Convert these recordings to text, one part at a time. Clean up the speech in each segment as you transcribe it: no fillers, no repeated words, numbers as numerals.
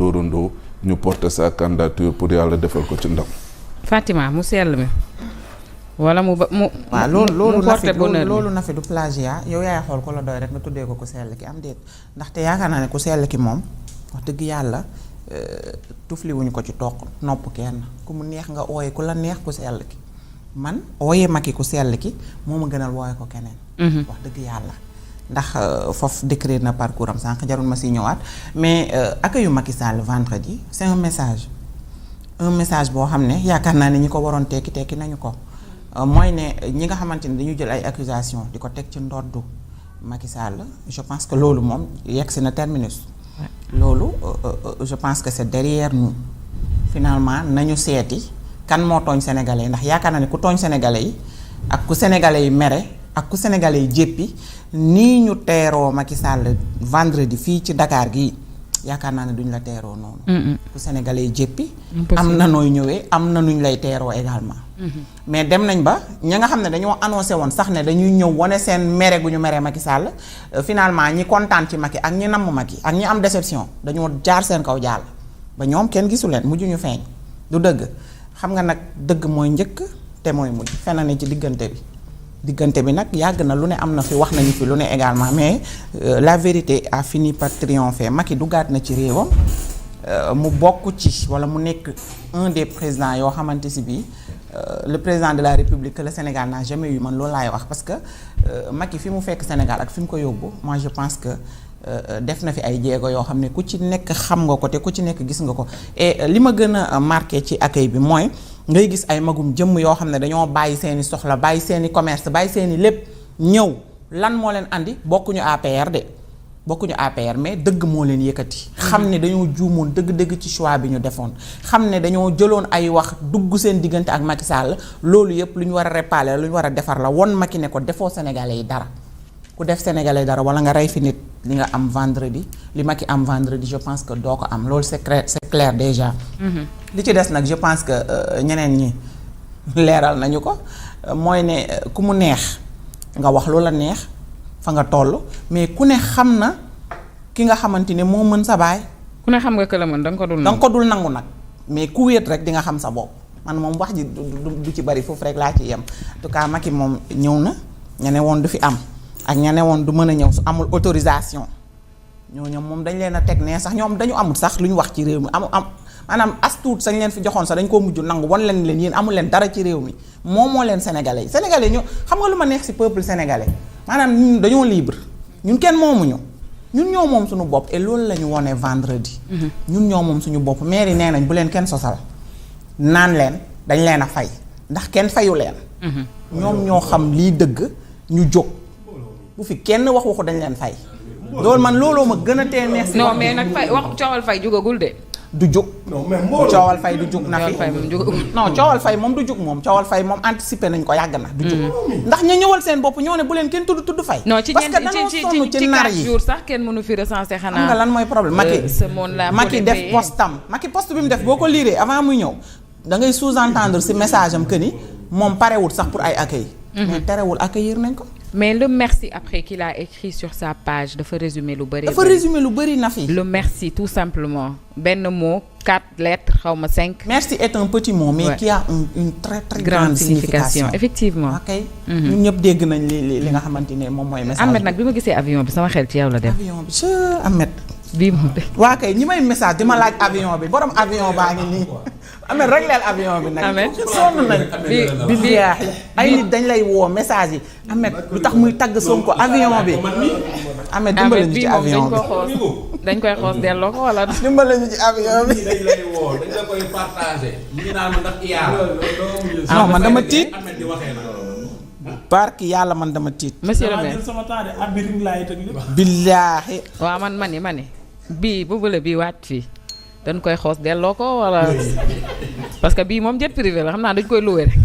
dóorandoo ñu porter sa candidature pour yàlla defal ko ci ndam. Fatima mu sell mi wala mu waaw loolu na fi du plagiat yow yaay xool ko la doy rek nga tuddee ko ku sell ki am déet ndaxte yaakaar naa ne ku sell ki moom wax dëgg yàlla tufli wuñu ko ci toq nopp kenn ku mu neex nga ooye ku la neex ku sell ki man ooyee Macky ku sell ki moo ma gënal wooye ko keneen. wax dëgg yàlla ndax foofu décrire na parcours am sànq jarul ma si ñëwaat mais accueil yu Macky Sall vendredi c'est un message boo xam ne yaakaar naa ne ñi ko waroon tekki nañu ko mooy ne ñi nga xamante ni dañu jël ay accusations di ko teg ci ndoddu Macky Sall je pense que loolu moom yegg si na terminus. loolu je pense que c'est derrière nous finalement nañu seeti kan moo tooñ sénégalais yi ndax yaakaar naa ne ku tooñ sénégalais yi ak ku sénégalais yi mere ak ku sénégalais yi jéppi nii ñu teeroo Macky Sall vendredi fii ci Dakar gii yaakaar naa ne duñ la teeroo noonu. ku sénégalais yi jéppi. am na nooy ñëwee am na nuñ lay teeroo également. mais dem nañ ba ñi nga xam ne dañoo annoncé woon sax ne dañuy ñëw wane seen mere gu ñu meree Macky Sall finalement ñi kontaan ci Macky ak ñi namm Macky ak ñi am déception dañoo jaar seen kaw jàll ba ñoom kenn gisu leen mujj ñu feeñ du dëgg xam nga nag dëgg mooy njëkk te mooy mujj fenn ne ci diggante bi nag yàgg na lu ne am na fi wax nañu fi lu ne également mais la vérité a fini par triompher Macky duggaat na ci réewam mu bokk ci wala mu nekk un des présidents yoo xamante si bii le président de la République que le Sénégal n'a jamais eu man loolu laay wax parce que Macky fi mu fekk Sénégal ak fi mu ko yóbbu moi je pense que def na fi ay jéego yoo xam ne ku ci nekk xam nga ko te ku ci nekk gis nga ko et li ma gën a marqué ci accueil bi mooy ngay gis ay magum jëmm yoo xam ne dañoo bàyyi seeni soxla bàyyi seeni commerce bàyyi seeni lépp ñëw lan moo leen andi bokkuñu APR mais dëgg moo leen yëkkati. xam ne dañoo juumoon dëgg-dëgg ci choix bi ñu defoon xam ne dañoo jëloon ay wax dugg seen diggante ak Macky Sall loolu yëpp lu ñu war a réparer lu ñu war a defar la won Macky ne ko defoo Sénégalais yi dara ku def Sénégalais dara wala nga rey fi nit li nga am vendredi li Macky am vendredi je pense que doo ko am loolu c'est clair déjà. li ci des nag je pense que ñeneen ñi leeral nañu ko mooy ne ku mu neex nga wax lu la neex. fa nga toll mais ku ne xam na ki nga xamante ne moo mën sa baay. ku ne xam nga que la mën da nga ko dul nangu nag mais ku wéet rek di nga xam sa bopp man moom wax ji du ci bari foofu rek laa ci yem en tout cas Macky moom ñëw na ña ne woon du fi am ak ña ne woon du mën a ñëw su amul autorisation ñooñu moom dañ leen a teg nee sax ñoom dañu amul sax lu ñu wax ci réew mi am maanaam as tuut sañ leen fi joxoon sax dañ koo mujj nangu wan leen yéen amul leen dara ci réew mi moo leen sénégalais ñoo xam nga lu ma neex ci peuple sénégalais. maanaam ñun dañoo libre ñun kenn moomuñu ñun ñoo moom suñu bopp et loolu la ñu wone vendredi. ñun ñoo moom suñu bopp mairie nee nañ bu leen kenn sosal naan leen dañ leen a fay ndax kenn fayu leen. ñoom ñoo xam lii dëgg ñu jóg bu fi kenn waxu dañ leen fay. loolu man looloo ma gën a tee neex. non mais nag fay wax coowal fay jógagul de. du jóg. coowal fay du jóg na fi non coowal fay moom du jóg moom coowal fay moom anticipé nañ ko yàgg na du jóg ndax ña ñëwal seen bopp ñoo ne bu leen kenn tudd fay non ci parce que dañoo sonn ci nar yi jours sax kenn mënu fi recenser xanaa xam nga lan mooy problème Macky def postam Macky poste bi mu def boo ko liiree avant muy ñëw da ngay sous-entendre ci message am que ni moom parewul sax pour ay accueil mais terewul accueillir nañ ko. mais le merci après qu'il a écrit sur sa page dafa résumer lu bëri. na fi. le merci tout simplement benn mot 4 lettres xaw ma 5. merci est un petit mot mais qui a une très très grande signification effectivement. ok ñun ñëpp dégg nañ li nga xamante ne moom mooy message. Ahmed nag bi ma gisee avion bi sama xel ci yow la dem. avion bi Ahmed. bii moom de. waa kay ñi may message di ma laaj avion bi borom avion baa ngi nii. Ahmed rek leel avion bi nag. Ahmed sonn nañ. bi ay nit dañ lay woo message yi. Ahmed lu tax muy tagg Sonko avion bi. Ahmed dimbale ñu ci avion bi dañ koy xoos delloo ko wala. dimbale ñu ci avion bi. dañ lay woo dañ la koy partagé. ñu naan ma ndax iyaar. non man dama tiit. barki yàlla man dama tiit. monsieur le maire sama temps de abirin laay teg lépp. billaahi. waaw ma ni bii bu bële bii wàcc fii dañ koy xoos delloo ko wala parce que bii moom jet privé la xam naa dañ koy loué rek.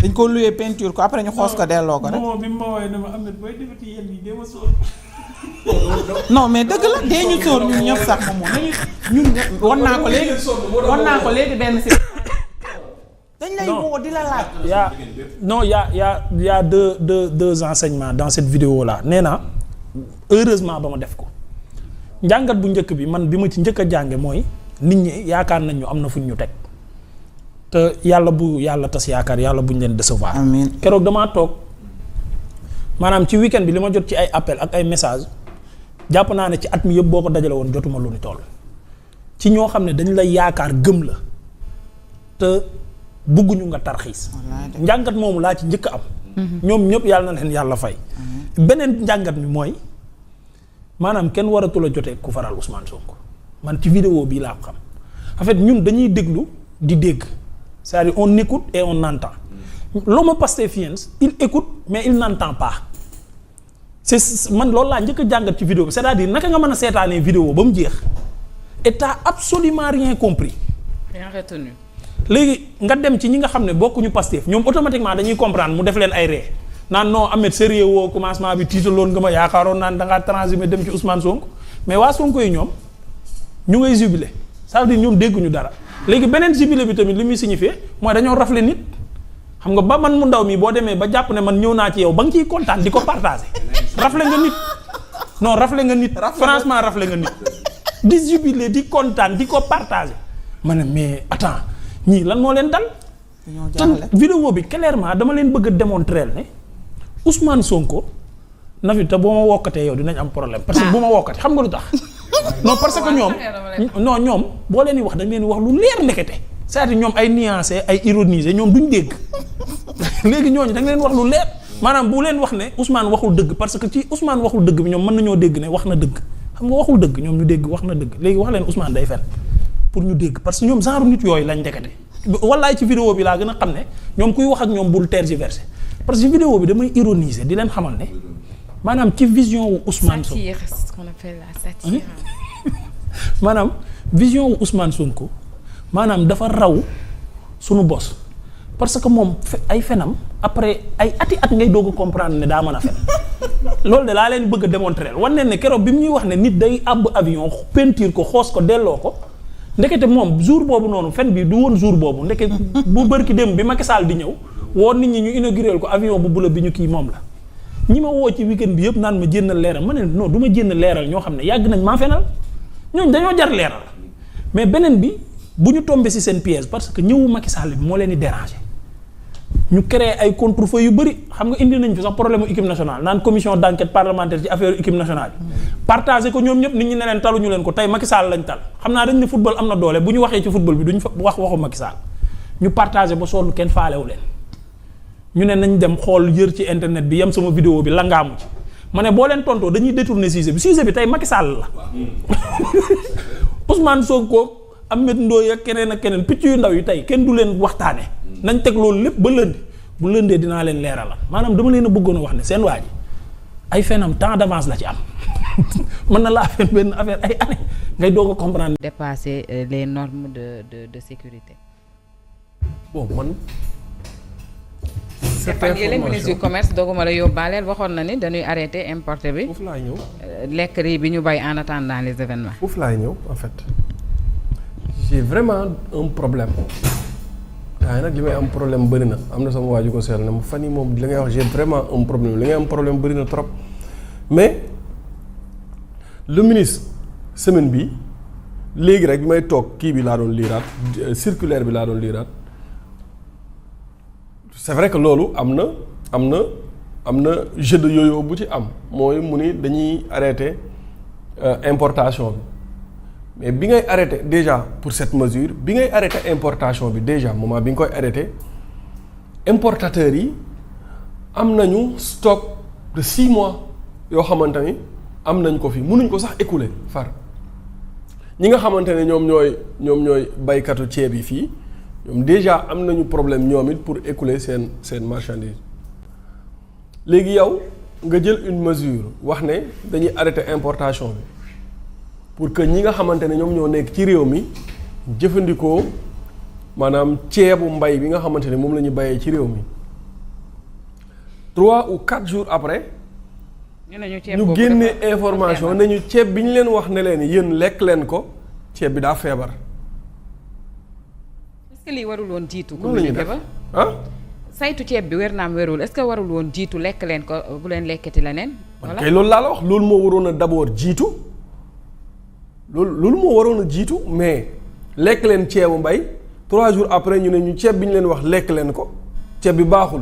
dañ ko loué peinture ko après ñu xoos ko delloo ko rek. moom bi ma woowee ne ma Ahmed booy defati yéen yi dama sóor. non mais dëgg la dee ñu sóor ñun ñëpp sax moom ñun wan naa ko léegi benn si. dañ lay woo di la laaj. y a deux enseignements dans cette vidéo là nee na heureusement ba ma def ko njàngat bu njëkk bi man bi ma ci njëkk a jànge mooy nit ñi yaakaar nañ ñu am na fuñ ñu teg te yàlla bu yàlla tas yaakaar yàlla buñ leen décevoir. amiin keroog damaa toog maanaam ci weekend bi li ma jot ci ay appel ak ay message jàpp naa ne ci at mi yëpp boo ko dajale woon jotuma lu ni toll ci ñoo xam ne dañ lay yaakaar gëm la te bugguñu nga tarxiis njàngat moomu laa ci njëkk am ñoom ñëpp yàlla na leen yàlla fay beneen njàngat mi mooy maanaam kenn waratul a jotee ku faral Ousmane Sonko man ci vidéo bii laa ko xam en fait ñun dañuy déglu di dégg c'est-à-dire on écoute et on entend l'homme pastéfien il écoute mais il n'entend pas c'est man loolu laa njëkk a jàngat ci vidéo bi c'est-à-dire naka nga mën a seetaanee vidéo ba mu jeex et t'as absolument rien compris. rien retenu. léegi nga dem ci ñi nga xam ne bokkuñu Pastef ñoom automatiquement dañuy comprendre mu def leen ay ree naan non Ahmed sérieux woo commencement bi tiitaloon nga ma yaakaaroon naan da ngaa transhumé dem ci Ousmane Sonko mais waa Sonko yi ñoom ñu ngay jubilé ça veut dire ñoom dégguñu dara léegi beneen jubilé bi tamit li muy signifié mooy dañoo rafle nit xam nga ba man mu ndaw mi boo demee ba jàpp ne man ñëw naa ci yow ba nga ciy kontaan di ko partagé rafle nga nit non rafle nga nit franchement rafle nga nit di jubilé di kontaan di ko partagé ma ne mais attends ñii lan moo leen dal te vidéo bi clairement dama leen bëgg a démontrer ne Ousmane Sonko na fi te boo ma wokkatee yow dinañ am problème parce que bu ma wokkatee xam nga lu tax non parce que ñoom boo leen di wax dañ leen di wax lu leer ndekete c'est-à-dire ñoom ay nuancé ay ironisé ñoom duñ dégg léegi ñooñu da nga leen wax lu leer maanaam bu leen wax ne Ousmane waxul dëgg parce que ci Ousmane waxul dëgg bi ñoom mën nañoo dégg ne wax na dëgg xam nga waxul dëgg ñoom ñu dégg wax na dëgg léegi wax leen Ousmane day fen pour ñu dégg parce que ñoom genre nit yooyu lañ ndekete wallaay ci vidéo bi laa gën a xam ne ñoom kuy wax ak ñoom bul tergiverser parce que ci vidéo bi damay ironiser di leen xamal ne maanaam ci vision wu Ousmane Sonko satire, c'est ce qu'on appelle la satire. maanaam vision wu Ousmane Sonko maanaam dafa raw sunu bos parce que moom ay fenam après ay ati at ngay doog a comprendre ne daa mën a fen loolu de laa leen bëgg a démontrer wan ne keroog bi mu ñuy wax ne nit day àbb avion peinture ko xoos ko delloo ko ndekete moom jour boobu noonu fen bi du woon jour boobu ndeke bu bërki dem bi Macky Sall di ñëw woo nit ñi ñu inauguré ko avion bu bula bi ñu kii moom la ñi ma woo ci weekend bi yëpp naan ma jénnal leeral ma ne non du ma jénn leeral ñoo xam ne yàgg nañ maa fenal ñooñu dañoo jar leeral mais beneen bi bu ñu tombé ci seen piège parce que ñëwu Macky Sall bi moo leen di déranger ñu créé ay contre-feu yu bëri xam nga indi nañ fi sax problème mu équipe nationale naan commission d'enquête parlementaire ci affaire équipe nationale bi partagé ko ñoom ñëpp nit ñi ne leen taluñu leen ko tey Macky Sall lañ tal xam naa dañ ne football am na doole bu ñu waxee ci football bi duñ fa wax waxu Macky Sall ñu partagé ba sonn kenn faalewu leen ñu ne nañ dem xool yër ci internet bi yem sama vidéo bi langaamu ci ma ne boo leen tontoo dañuy détourner sujet bi tey Macky Sall la Ousmane Sonko Ahmed Ndoye ak keneen picc yu ndaw yi tey kenn du leen waxtaane nañ teg loolu lépp ba lënd bu lëndee dinaa leen leeralal maanaam dama leen a bëggoon a wax ne seen waa ji ay fenam temps d'avance la ci am mën na laa fen benn affaire ay année ngay doog a comprendre. Dépasser les normes de sécurité. bon man. cette information ministre du commerce dooguma la yóbbaaleel waxoon na ni dañuy arrêter importer bi. foofu laay ñëw. lekk yi bi ñu bay en attendant les événements. foofu laay ñëw en fait j'ai vraiment un problème. waaye nag li may am problème bëri na am na sama waaju ko seetlu ne ma fan yi moom li ngay wax j'ai vraiment un problème li ngay am problème bëri na trop mais le ministre semaine bi léegi rek bi may toog kii bi laa doon liiraat circulaire bi laa doon liiraat c'est vrai que loolu am na jeu de yo-yo bu ci am mooy mu ni dañuy arrêter importation bi mais bi ngay arrêté déjà pour cette mesure bi ngay arrêté importation bi déjà moment bi nga koy arrêté importateurs yi am nañu stock de 6 mois yoo xamante ni am nañ ko fi mënuñ ko sax écouler far ñi nga xamante ne ñoom ñooy baykatu ceeb yi fii ñoom déjà am nañu problème ñoom it pour écouler seen marchandise léegi yow nga jël une mesure wax ne dañuy arrêté importation bi pour que ñi nga xamante ne ñoom ñoo nekk ci réew mi jëfandikoo maanaam ceebu mbay bi nga xamante ne moom la ñu bayee ci réew mi 3 ou 4 jours après ñu génne information ne ñu ceeb bi ñu leen wax ne leen yéen lekk leen ko ceeb bi daa feebar. est-ce que lii warul woon jiitu. loolu la ñuy def ah. saytu ceeb bi wér naam wérul est-ce que warul woon jiitu lekk leen ko bu leen lekkati leneen. voilà kay loolu laa la wax loolu moo waroon a d'abord jiitu. loolu moo waroon a jiitu mais lekk leen ceebu mbay 3 jours après ñu ne ñu ceeb bi ñu leen wax lekk leen ko ceeb bi baaxul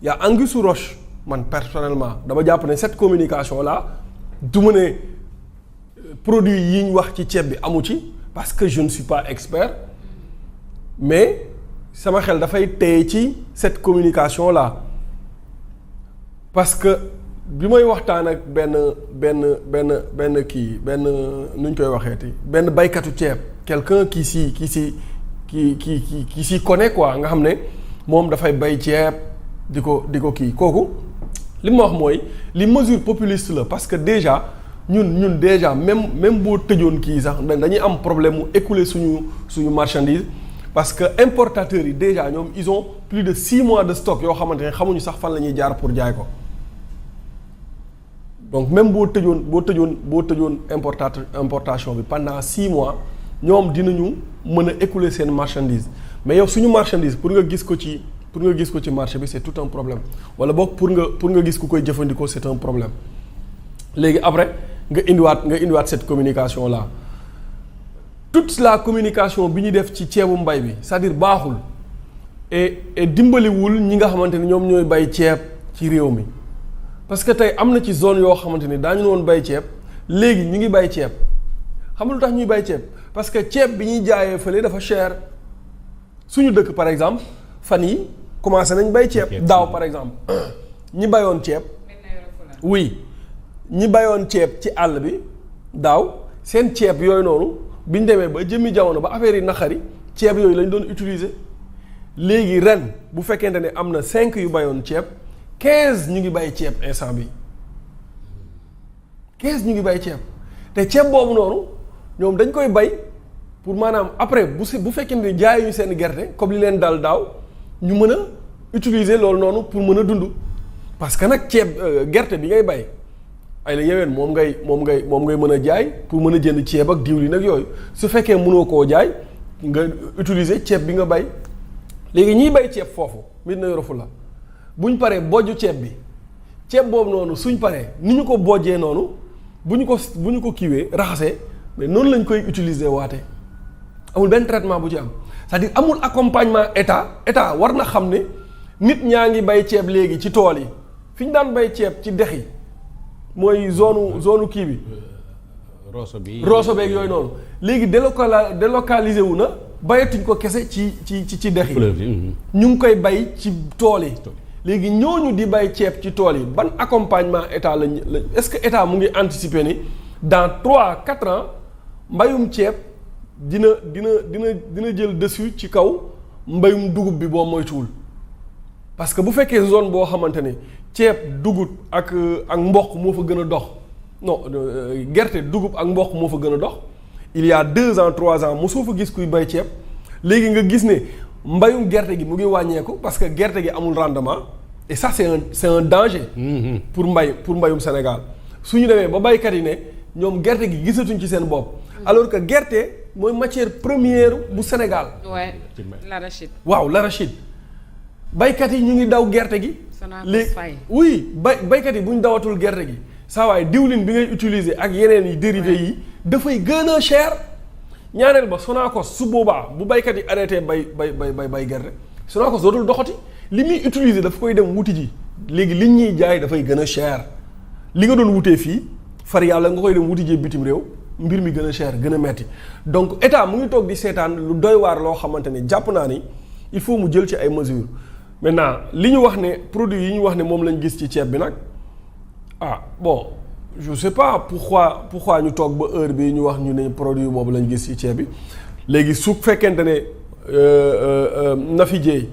y a anguille sous roche man personnellement dama jàpp ne cette communication là du ma ne produit yi ñu wax ci ceeb bi amu ci parce que je ne suis pas expert mais sama xel dafay téye ci cette communication là parce que bi may waxtaan ak benn kii nu ñu koy waxeeti benn baykatu ceeb quelqu'un qui s'y connaît quoi nga xam ne moom dafay bay ceeb di ko kii kooku li ma wax mooy li mesure populiste la parce que déjà ñun déjà même boo tëjoon kii sax dañuy am problème mu écouler suñu marchandise parce que importateurs yi déjà ñoom ils ont plus de 6 mois de stock yoo xamante ne xamuñu sax fan la ñuy jaar pour jaay ko donc même boo tëjoon importation bi pendant 6 mois ñoom dinañu mën a écouler seen marchandise mais yow suñu marchandise pour nga gis ko ci marché bi c'est tout un problème wala boog pour nga gis ku koy jëfandikoo c'est un problème léegi après nga indiwaat cette communication là toute la communication bi ñu def ci ceebu mbay bi c'est-à-dire baaxul et dimbaliwul ñi nga xamante ni ñoom ñooy bay ceeb ci réew mi parce que tey am na ci zone yoo xamante ni daañu woon bay ceeb léegi ñu ngi bay ceeb xam nga lu tax ñuy bay ceeb parce que ceeb bi ñuy jaayee fële dafa cher suñu dëkk par exemple fan yi commencé nañ bay ceeb daaw par exemple ñi bayoon ceeb oui ñi bayoon ceeb ci àll bi daaw seen ceeb yooyu noonu bi ñu demee ba jëmmi jamono ba affaire yi naqari ceeb yooyu lañ doon utiliser léegi ren bu fekkente ne am na 5 yu bayoon ceeb 15 ñu ngi bay ceeb instant bi 15 ñu ngi bay ceeb te ceeb boobu noonu ñoom dañ koy bay pour maanaam après bu fekkente ne jaayuñu seen gerte comme li leen dal daaw ñu mën a utiliser loolu noonu pour mën a dund parce que nag ceeb gerte bi ngay bay ay la yeween moom ngay mën a jaay pour mën a jënd ceeb ak diwlin ak yooyu su fekkee mënoo koo jaay nga utiliser ceeb bi nga bay léegi ñiy bay ceeb foofu Médina Yoro Foulah buñ paree bojju ceeb bi ceeb boobu noonu suñ paree ni ñu ko bojjee noonu bu ñu ko kiiwee raxasee mais noonu lañ koy utiliser waate amul benn traitement bu ci am c'est-à-dire amul accompagnement état war na xam ne nit ñaa ngi bay ceeb léegi ci tool yi fi ñu daan bay ceeb ci dex yi mooy zone kii bi Rosso beeg yooyu noonu léegi délocalisé wu na bayatuñ ko kese ci dex yi ñu ngi koy bay ci tool yi léegi ñooñu di bay ceeb ci tool yi ban accompagnement état lañ est-ce que état mu ngi anticiper ni dans 3-4 ans mbayum ceeb dina jël dessus ci kaw mbayum dugub bi boo moytuwul parce que bu fekkee zone boo xamante ne ceeb dugub ak mboq moo fa gën a dox non gerte dugub ak mboq moo fa gën a dox il y a 2 ans 3 ans mosoo fa gis kuy bay ceeb léegi nga gis ne mbayum gerte gi mu ngi wàññeeku parce que gerte gi amul rendement et ça c'est un danger pour mbayum Sénégal su ñu demee ba baykat yi ne ñoom gerte gi gisatuñ ci seen bopp alors que gerte mooy matière première bu Sénégal. ouais l'arachide. waaw l'arachide baykat yi ñu ngi daw gerte gi. léegi oui baykat yi bu ñu dawatul gerte gi saa waay diwlin bi ngay utiliser ak yeneen yi dérivés yi dafay gën a cher. ñaareel ba Sonacos su boobaa bu baykat yi arrêté bay gerte Sonacos dootul doxati li muy utiliser dafa koy dem wuti ji léegi liñ ñuy jaay dafay gën a cher li nga doon wutee fii far yàlla nga koy dem wuti ji bitim réew mbir mi gën a cher gën a metti donc état mu ngi toog di seetaan lu doy waar loo xamante ne jàpp naa ni il faut mu jël ci ay mesures maintenant li ñu wax ne produit yi ñu wax ne moom lañ gis ci ceeb bi nag ah bon je sais pas pourquoi ñu toog ba heure bi ñu wax ñu ne produit boobu lañ gis ci ceeb bi léegi su fekkente ne Nafi Dièye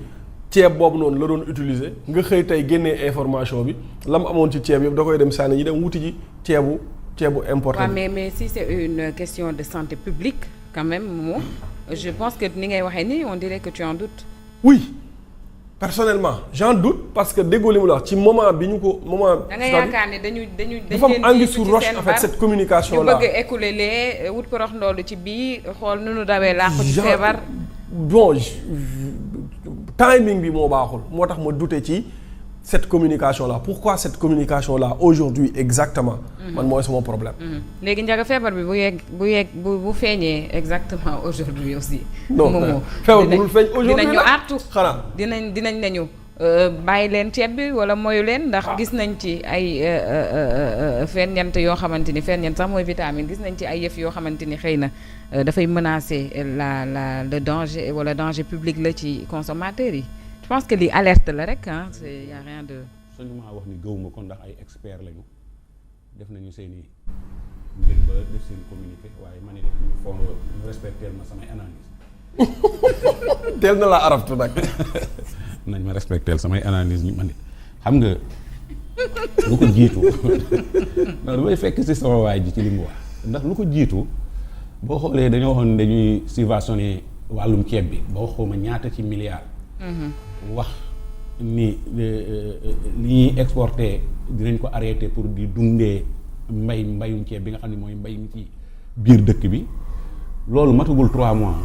ceeb boobu noonu la doon utiliser nga xëy tey génnee information bi la mu amoon ci ceeb yëpp da koy dem sànni ñi dem wuti ji ceebu importé. waaw mais si c'est une question de santé publique quand même moom je pense que ni ngay waxee nii on dirait que tu en doutes. oui personnellement j'en doute parce que déggoo li mu la wax ci moment bi ñu ko moment. da nga yaakaar ne dañu dafa am anguille sous roche en fait cette communication là. ñu bëgg écouler lee wut ko rox ndoolu ci bii xool nu nu dawee làqu ci feebar. bon timing bi moo baaxul moo tax ma douté ci cette communication là pourquoi cette communication là aujourd'hui exactement. man mooy sama problème. léegi Ndiaga feebar bi bu feeñee exactement aujourd'hui aussi. non feebar bu dul feeñ aujourd'hui dinañu artu xanaa dinañ nañu bàyyi leen ceeb bi wala moyu leen ndax gis nañ ci ay ferñeent yoo xamante ni ferñeent sax mooy vitamine gis nañ ci ay yëf yoo xamante ni xëy na dafay menacer le danger wala danger public la ci consommateurs yi. je pense que lii alerte la rek ah c'est y a rien de. seulement wax ni gëwuma ko ndax ay experts lañu def nañu seeni mbir ba def seen communiqué waaye ma ne def ñu foog ñu respecter ma samay analyse teel na laa araftu nag. nañ ma respecter samay analyse ñu ma ne xam nga lu ko jiitu non damay fekk ci sama waay ji ci li mu wax ndax lu ko jiitu boo xoolee dañoo waxoon dañuy subventionné wàllum ceeb bi boo xawma ñaata ci milliards. wax ni li ñuy exporté dinañ ko arrêté pour di dundee mbayum ceeb bi nga xam ne mooy mbay mi ci biir dëkk bi loolu matagul 3 mois.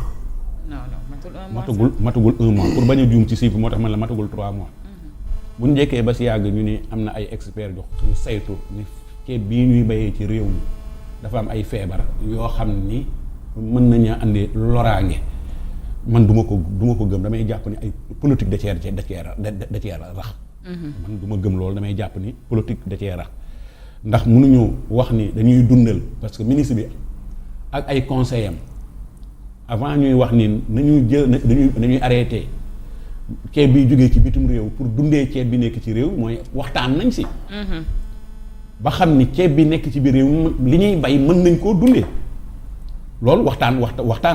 matagul 1 mois pour bañ a juum ci chiffre moo tax man la matagul 3 mois. bu ñu njëkkee ba si yàgg ñu ni am na ay experts jox ñu saytu ni ceeb bii ñuy bayee ci réew mi dafa am ay feebar yoo xam ni mën nañu andi loraange. man du ma ko gëm damay jàpp ni ay politique da cee rax. man du ma gëm loolu damay jàpp ni politique da cee rax ndax mënuñu wax ni dañuy dundal parce que ministre bi ak ay conseillers am avant ñuy wax ni nañuy arrêté ceeb bi jógee ci bitum réew pour dundee ceeb bi nekk ci réew mooy waxtaan nañ si. ba xam ni ceeb bi nekk ci biir réew li ñuy bay mën nañ koo dundee loolu waxtaan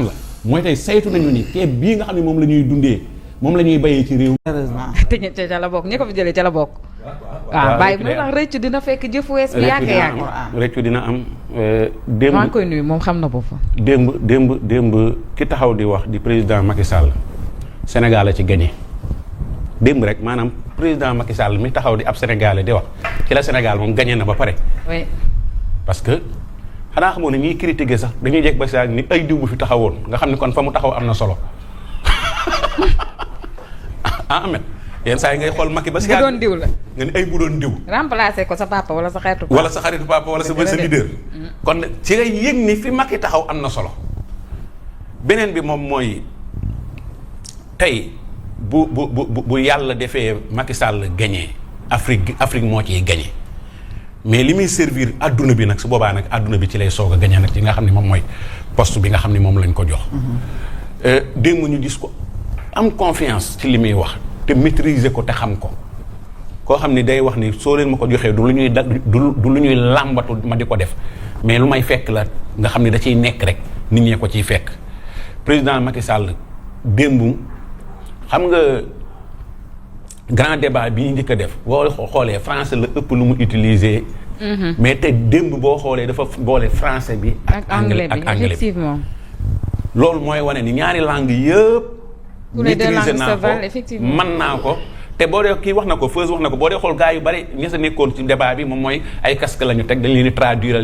la. mooy tey saytu nañu ni ceeb bii nga xam ne moom la ñuy dundee moom la ñuy bayee ci réew. heureusement te ca la bokk ñi ko fi jëlee ca la bokk. waaw bàyyi mu tax rëccu dina fekk jëf wees bi yàgg. rëccu dina am. démb maa ngi koy nuyu moom xam na boppam. démb ki taxaw di wax di président Macky Sall Sénégal la ci gagné démb rek maanaam président Macky Sall mi taxaw di ab Sénégalais di wax ci la Sénégal moom gagné na ba pare. oui parce que. xanaa xamoon ne ñuy critiquer sax dañuy jekk ba saa ni ay diw bu fi taxawoon nga xam ne kon fa mu taxaw am na solo Ahmed yenn saa yi ngay xool Macky ba si. bu doon diw la nga ni ay bu doon diw. remplacer ko sa papa wala sa xaritu papa. wala sa xaritu papa wala sa leader. kon ci ngay yëg ni fi Macky taxaw am na solo. beneen bi moom mooy tey bu yàlla defee Macky Sall gagné Afrique moo ciy gagné. mais li muy servir adduna bi nag su boobaa nag adduna bi ci lay soog a gañe nag ci nga xam ne moom mooy poste bi nga xam ne moom lañ ko jox. démb ñu gis ko am confiance ci li muy wax te maîtriser ko te xam ko koo xam ni day wax ni soo leen ma ko joxee du lu ñuy làmbatu ma di ko def mais lu may fekk la nga xam ne da ciy nekk rek nit ñee ko ciy fekk président Macky Sall démb xam nga. grand débat bi ñu njëkk a def boo xoolee français la ëpp lu mu utiliser. mais te démb boo xoolee dafa boole français bi. ak anglais bi effectivement. loolu mooy wane ni ñaari langues yëpp. maîtriser naa ko mën naa ko. te boo dee kii wax na ko Feuz wax na ko boo dee xool gars yu bari ña sa nekkoon ci débat bi moom mooy ay casque la ñu teg dañ leen di traduire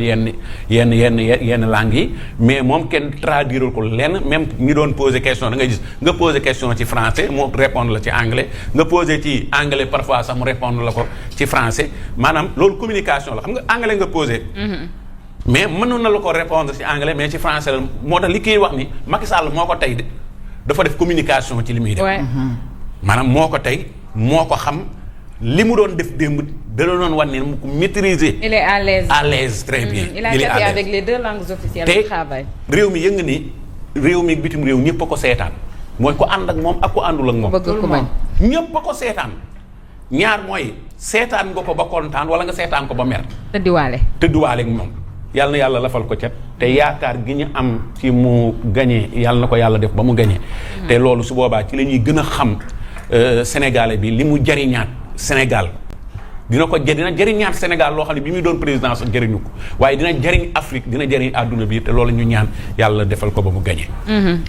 yenn langues yi mais moom kenn traduire ko lenn même ñi doon poser question da ngay gis nga poser question ci français mu répondre la ci anglais nga poser ci anglais parfois sax mu répondre la ko ci français maanaam loolu communication la xam nga anglais nga poser. mais mënoon na la ko répondre ci anglais mais ci français la moo tax li kiy wax ni Macky Sall moo ko tey dafa def communication ci li muy def. maanaam moo ko tey. moo ko xam li mu doon def démb da la doon wan ne mu ko maîtriser. il est à l'aise. à l'aise très bien. il a tapé avec les 2 langues officielles de travail. te réew mi yëngu ni réew mi bitim réew ñëpp a ko seetaan mooy ko ànd ak moom ak ko àndul ak moom. bëgg ko bañ ñëpp a ko seetaan ñaar mooy seetaan nga ko ba kontaan wala nga seetaan ko ba mer. tëdduwaale ak moom. yàlla na yàlla lafal ko cet te yaakaar gi ñu am ci mu gagné yàlla na ko yàlla def ba mu gagné. te loolu su boobaa ci la ñuy gën a xam. Sénégalais bi li mu jariñaat Sénégal dina jariñaat Sénégal loo xam ne bi muy doon président sax jariñu ko waaye dina jariñ Afrique dina jariñ àdduna bi te loolu ñu ñaan yàlla defal ko ba mu gagné.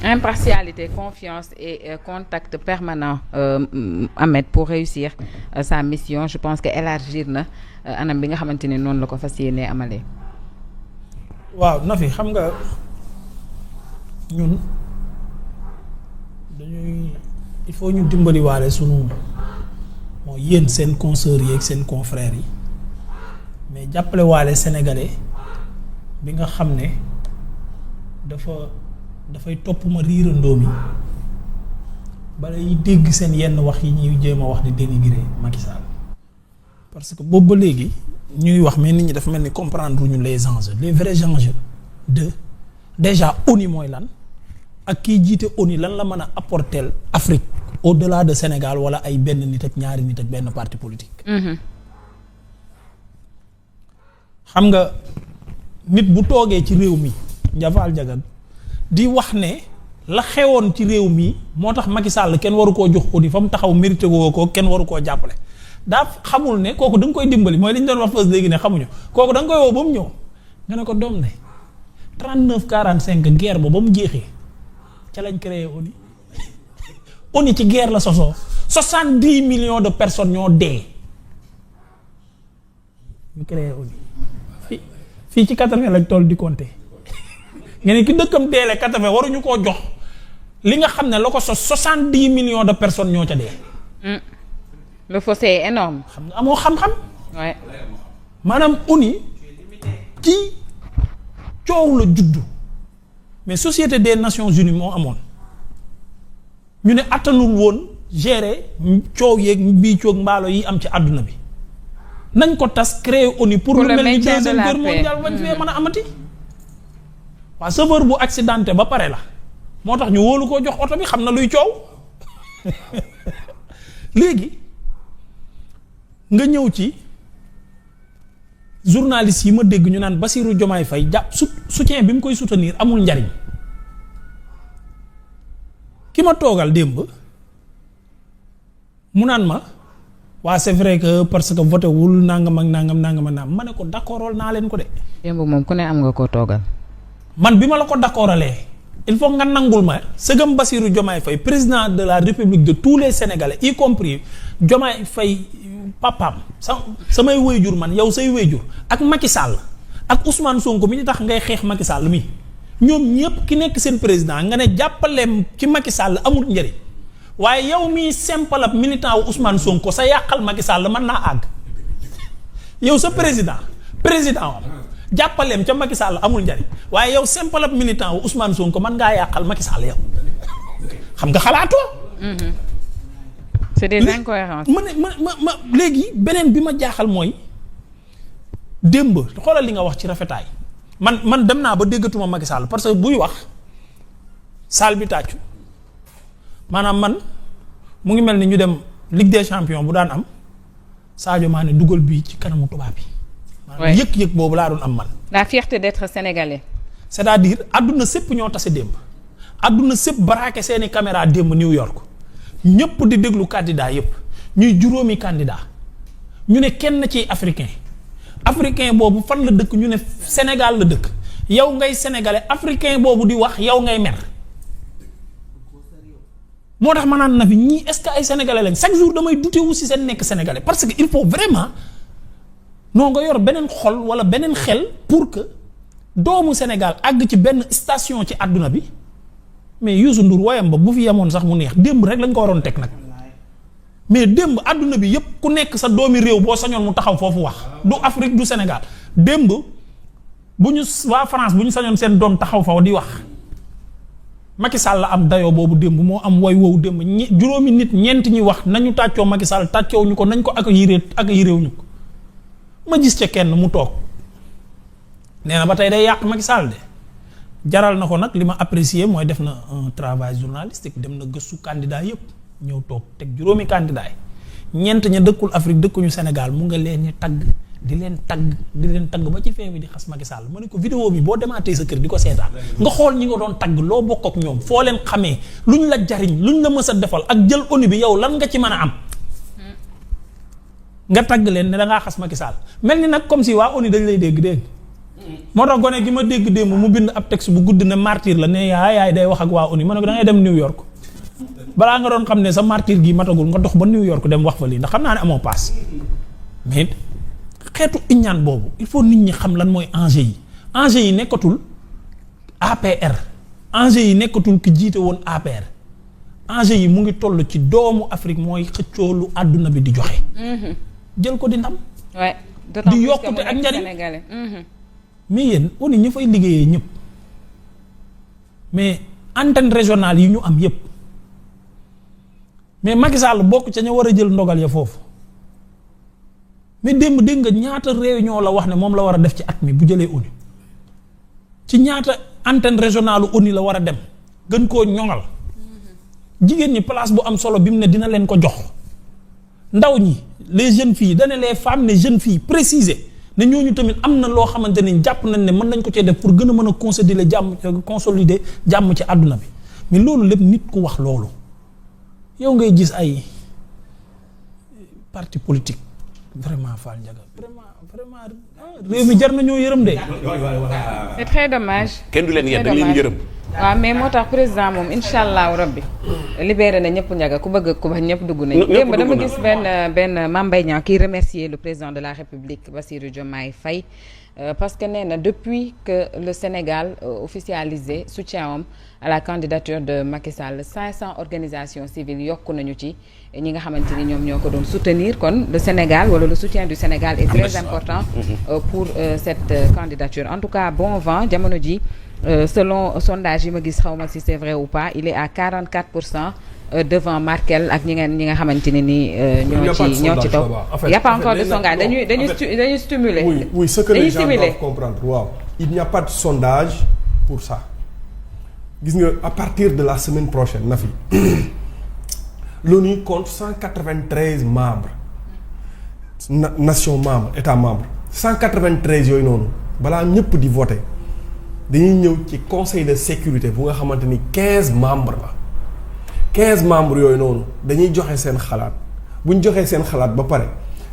Impartialité, confiance et contact permanent Ahmed pour réussir sa mission je pense que élargir na anam bi nga xamante ne noonu la ko fas yéenee amalee. waaw Nafi xam nga ñun dañuy. il faut ñu dimbaliwaale sunu moo yéen seen consoeurs yi ak seen confrères yi mais jàppale waale sénégalais bi nga xam ne dafay topp ma riirandoo mi balay dégg seen yenn wax yi ñuy jéem a wax di dénigrer Macky Sall parce que boobu ba léegi ñuy wax mais nit ñi dafa mel ni comprendre ñu les enjeux les vrais enjeux de déjà ONU mooy lan ak kiy jiite ONU lan la mën a apporter Afrique au-delà de Sénégal wala ay benn nit ak ñaari nit ak benn parti politique. xam nga nit bu toogee ci réew mi Ndiaval Diaga di wax ne la xewoon ci réew mi moo tax Macky Sall kenn waru koo jox ONU fa mu taxaw mérité woo ko kenn waru koo jàppale daa xamul ne kooku da nga koy dimbali mooy li ñu doon wax fës léegi ne xamuñu kooku da nga koy woo ba mu ñëw nga ne ko doom ne 39-45 guerre ba mu jeexee ca lañ créé ONU ONU ci guerre la sosoo 70 millions de personnes ñoo dee ñu créé ONU fii ci 80 lañ toll di compter nga ne ki dëkkam deele 80 waruñu koo jox li nga xam ne la ko sos 70 millions de personnes ñoo ca dee. Le fossé est énorme. xam nga amoo xam-xam. Ouais. maanaam ONU ci coow la juddu mais société des nations unies moo amoon ñu ne attanul woon gérer coow yeeg bii coog mbaalo yi am ci àdduna bi nañ ko tas créer ONU pour lu mel ni deuxième guerre mondiale bañ fee mën a amati. waaw chauffeur bu accidenté ba pare la moo tax ñu wóolu koo jox oto bi xam na luy coow léegi nga ñëw ci journaliste yi ma dégg ñu naan Bassirou Diomaye Faye jàpp soutien bi mu koy soutenir amul njariñ ki ma toogal démb mu naan ma waa c'est vrai que parce que voté wul nangam ak nangam ma ne ko d'accordol naa leen ko de. démb moom ku ne am nga koo toogal. man bi ma la ko d'accordalee il faut nga nangul ma sëgam Bassirou Diomaye Faye président de la République de tous les Sénégalais y compris Diomaye Faye papaam samay wéyjur man yow say wéyjur ak Macky Sall ak Ousmane Sonko mi tax ngay xeex Macky Sall mi ñoom ñëpp ki nekk seen président nga ne jàppaleem ci Macky Sall amul njëriñ waaye yow mii simple ab militant wu Ousmane Sonko sa yàqal Macky Sall mën naa àgg yow sa président wam jàppaleem ca Macky Sall amul njariñ waaye yow simple ab militant wu Ousmane Sonko mën ngaa yàqal Macky Sall yow xam nga xalaatoo. c'est des incohérences. ma léegi beneen bi ma jaaxal mooy démb xoolal li nga wax ci rafetaay man dem naa ba déggatuma Macky Sall parce que buy wax salle bi tàccu maanaam man mu ngi mel ni ñu dem Ligue des champions bu daan am Sadio Mané dugal bii ci kanamu tubaab bi. Ouais. yëg-yëg boobu laa doon am man. La fierté d'être sénégalais. c'est-à-dire àdduna sépp ñoo tase démb àdduna sépp baraake seeni caméra démb New York ñëpp di déglu candidat yëpp ñuy juróomi candidat ñu ne kenn ci africain boobu fan la dëkk ñu ne Sénégal la dëkk yow ngay sénégalais africain boobu di wax yow ngay mer moo tax ma naan na fi ñii est-ce que ay sénégalais lañ chaque jour damay douter wu si seen nekk sénégalais parce que il faut vraiment noo nga yor beneen xol wala beneen xel pour que doomu Sénégal àgg ci benn station ci àdduna bi mais Youssou Ndour woyam ba bu fi yemoon sax mu neex démb rek lañ ko waroon teg nag mais démb àdduna bi yépp ku nekk sa doomi réew boo sañoon mu taxaw foofu wax du Afrique du Sénégal démb bu ñu waa France bu ñu sañoon seen doom taxaw fa di wax Macky Sall la am dayoo boobu démb moo am woy woowu démb juróomi nit ñeent ñi wax nañu tàccoo Macky Sall tàccoo ñu ko nañ ko ak yiréew ñu ko ma gis ca kenn mu toog nee na ba tey day yàq Macky Sall de jaral na ko nag li ma apprécier mooy def na un travail journalistique dem na gëstu candidat yëpp ñëw toog teg juróomi candidat yi ñeent ña dëkkul Afrique dëkkuñu Sénégal mu nga leen ñi tagg di leen tagg ba ci fin bi di xas Macky Sall ma ne ko vidéo bi boo demaatee sa kër di ko seetaan nga xool ñi nga doon tagg loo bokk ak ñoom foo leen xamee luñ la jariñ luñ la mës a defal ak jël ONU bi yow lan nga ci mën a am nga tagg leen ne da ngaa xas Macky Sall mel ni nag comme si waa ONU dañ lay dégg moo tax gone gi ma dégg démb mu bind ab texte bu gudd ne martyr la ne yaay day wax ak waa ONU ma ne ko da ngay dem New York balaa nga doon xam ne sa martyr gi matagul nga dox ba New York dem wax fa lii ndax xam naa ne amoo paas mais xeetu iñaan boobu il faut nit ñi xam lan mooy enjeu yi nekkatul APR enjeu yi nekkatul ki jiite woon APR enjeu yi mu ngi toll ci doomu Afrique mooy xëccoo lu àdduna bi di joxe. jël ko di ndam. di yokkute ak njariñ. mais yéen ONU ñi fay liggéeyee ñëpp mais antenne régionale yi ñu am yëpp mais Macky Sall bokk ca ña war a jël ndogal ya foofu mais démb dégg nga ñaata réunion la wax ne moom la war a def ci at mi bu jëlee ONU ci ñaata antenne régionale ONU la war a dem gën koo ñoŋal jigéen ñi place bu am solo bi mu ne dina leen ko jox ndaw ñi les jeunes filles dana les femmes les jeunes filles préciser ne ñooñu tamit am na loo xamante ni jàpp nañ ne mën nañ ko cee def pour gën a mën a consolider jàmm ci àdduna bi mais loolu lépp nit ku wax loolu yow ngay gis ay parti politique vraiment Fall Ndiaga vraiment réew mi jar nañoo yërëm de. c'est très dommage. kenn du leen yedd dañ leen yërëm. waaw mais moo tax président moom incha allahu rabbi libéré na ñëpp Ndiaga ku bëgg ku bañ ñëpp dugg nañu. démb dama gis benn Mame Mbaye Niang qui remercier le président de la République Bassirou Diomaye Faye parce que nee na depuis que le Sénégal officialisé soutien à la candidature de Macky Sall 500 organisations civiles yokku nañu ci ñi nga xamante ni ñoom ñoo ko doon soutenir kon le Sénégal wala le soutien du Sénégal est très important pour cette candidature en tout cas bon vent jamono ji selon sondage yi ma gis xawma si c'est vrai ou pas il est à 44% devant Merkel ak ñi nga xamante ne ni ñoo ci topp il y a pas encore de sondage dañuy stimuler oui ce que les gens doivent comprendre waaw il n'y a pas de sondage pour ça gis nga à partir de la semaine prochaine na fi l'ONU compte 193 membres nations membres états membres 193 yooyu noonu balaa ñëpp di voter dañuy ñëw ci conseil de sécurité bu nga xamante ni 15 membres la 15 membres yooyu noonu dañuy joxe seen xalaat bu ñu joxee seen xalaat ba pare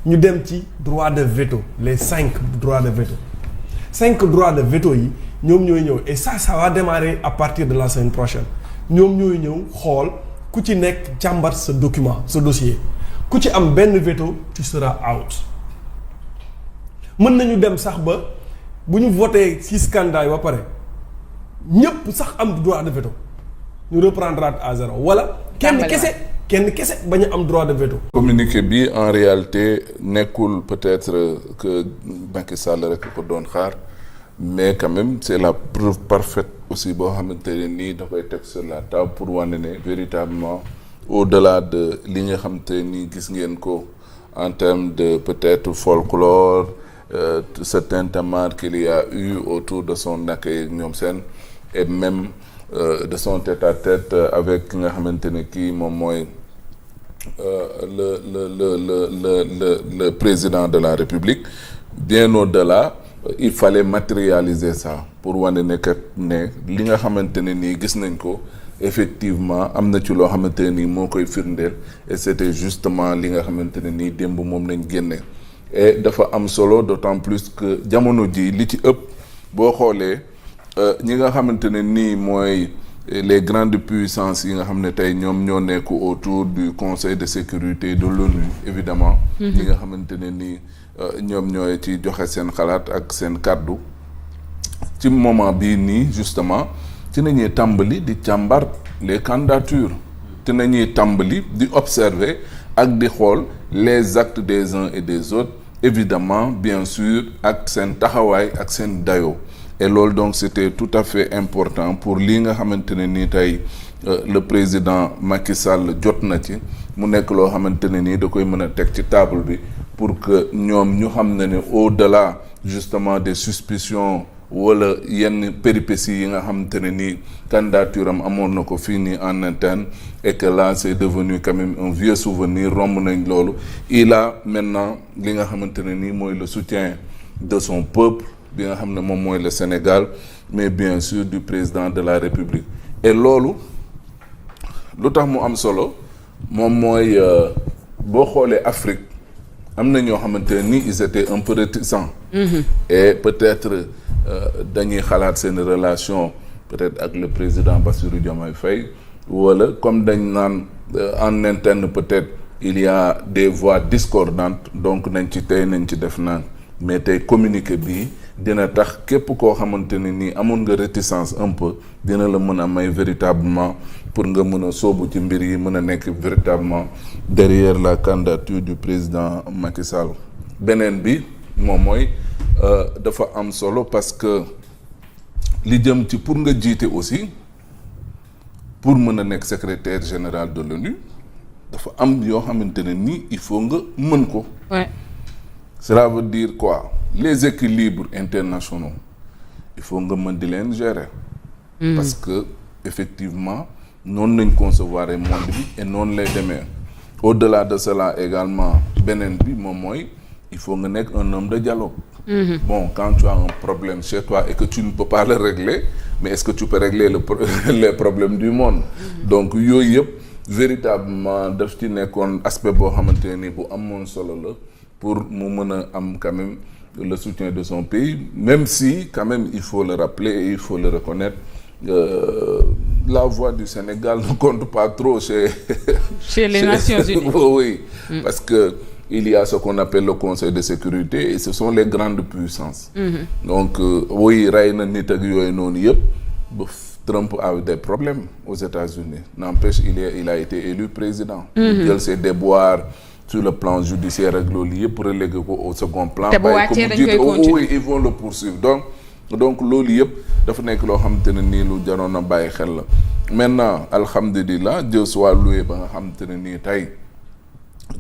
ñu dem ci droit de veto les 5 droits de veto 5 droits de veto yi ñoom ñooy ñëw et ça va démarrer à partir de la semaine prochaine ñoom ñooy ñëw xool ku ci nekk càmbar sa document sa dossier ku ci am benn veto tu seras out mën nañu dem sax ba bu ñu voté ci scandale yi ba pare ñëpp sax am droit de veto ñu reprendre à zéro wala kenn kese bañ a am droit de veto. communiqué bi en réalité nekkul peut-être que Macky Sall rek ko doon xaar mais quand même c'est la preuve parfaite aussi boo xamante ne nii da koy teg sur la table pour wane ne véritablement au-delà de li nga xamante ni gis ngeen ko en termes de peut-être folklore ce tintamarre qu'il y a eu autour de son accueil ñoom seen et même de son tête-à-tête avec ki nga xamante ne kii moom mooy le président de la République bien au-delà il fallait matérialiser ça pour wane ne kat ne li nga xamante ne nii gis nañ ko effectivement am na ci loo xamante ne nii moo koy firndeel et c'était justement li nga xamante ne nii démb moom lañ génne et dafa am solo d'autant plus que jamono ji li ci ëpp boo xoolee ñi nga xamante ne nii mooy les grandes puissances yi nga xam ne tey ñoom ñoo nekk autour du Conseil de sécurité de l'ONU évidemment ñi nga xamante ne nii ñoom ñooy ci joxe seen xalaat ak seen kàddu ci moment bii nii justement ci nañuy tàmbali di càmbar les candidatures ci nañuy tàmbali di observer ak di xool les actes des uns et des autres évidemment bien sûr ak seen taxawaay ak seen dayoo et loolu donc c'était tout à fait important pour lii nga xamante ne nii tey le président Macky Sall jot na ci mu nekk loo xamante ne nii da koy mën a teg ci table bi pour que ñoom ñu xam ne au-delà justement des suspicions wala yenn péripéties yi nga xamante ne nii candidature am amoon na ko fii nii en interne et que là c'est devenu quand même un vieux souvenir romb nañ loolu il a maintenant li nga xamante ne nii mooy le soutien de son peuple bi nga xam ne moom mooy le Sénégal mais bien sûr du président de la République et loolu lu tax mu am solo moom mooy boo xoolee Afrique am na ñoo xamante ne nii ils étaient un peu réticents et peut-être dañuy xalaat seen relation peut-être ak le président Bassirou Diomaye Faye wala comme dañ naan en interne peut-être il y a des voix discordantes donc nañ ci tey nañ ci def naan mais tey communiqué bii dina tax képp koo xamante ne nii amoon nga réticence un peu dina la mën a may véritablement pour nga mën a soobu ci mbir yi mën a nekk véritablement derrière la candidature du président Macky Sall. beneen bi moom mooy dafa am solo parce que li jëm ci pour nga jiite aussi pour mën a nekk secrétaire général de l'ONU dafa am yoo xamante ne nii il faut nga mën ko. Ouais. Cela veut dire quoi? Les équilibres internationaux il faut nga mën di leen gérer. Parce que effectivement noonu lañ concevoir monde bi et noonu lay demee. Au-delà de cela également beneen bi moom mooy il faut nga nekk un homme de dialogue. Bon, quand tu as un problème chez toi et que tu ne peux pas le régler, mais est-ce que tu peux régler les problèmes du monde? Donc yooyu yëpp véritablement daf ci nekkoon aspect boo xamante ne ni bu amoon solo la pour mu mën a am quand même le soutien de son pays, même si quand même il faut le rappeler et il faut le reconnaître, la voix du Sénégal ne compte pas trop chez les Nations Unies. Oui, parce que il y a ce qu'on appelle le Conseil de sécurité et ce sont les grandes puissances. Donc oui, rey na nit ak yooyu noonu yëpp ba Trump a eu des problèmes aux États-Unis. N'empêche, il a été élu président. Il jël ses déboires sur le plan judiciaire ak loolu yëpp relégué ko au second plan. te bu wàccee dañ koy continuer. Oui, ils vont le poursuivre. Donc loolu yëpp dafa nekk loo xamante ne nii lu jaroon a bàyyi xel la. Maintenant alhamdulilah Dieu soit loué ba nga xamante ne nii tey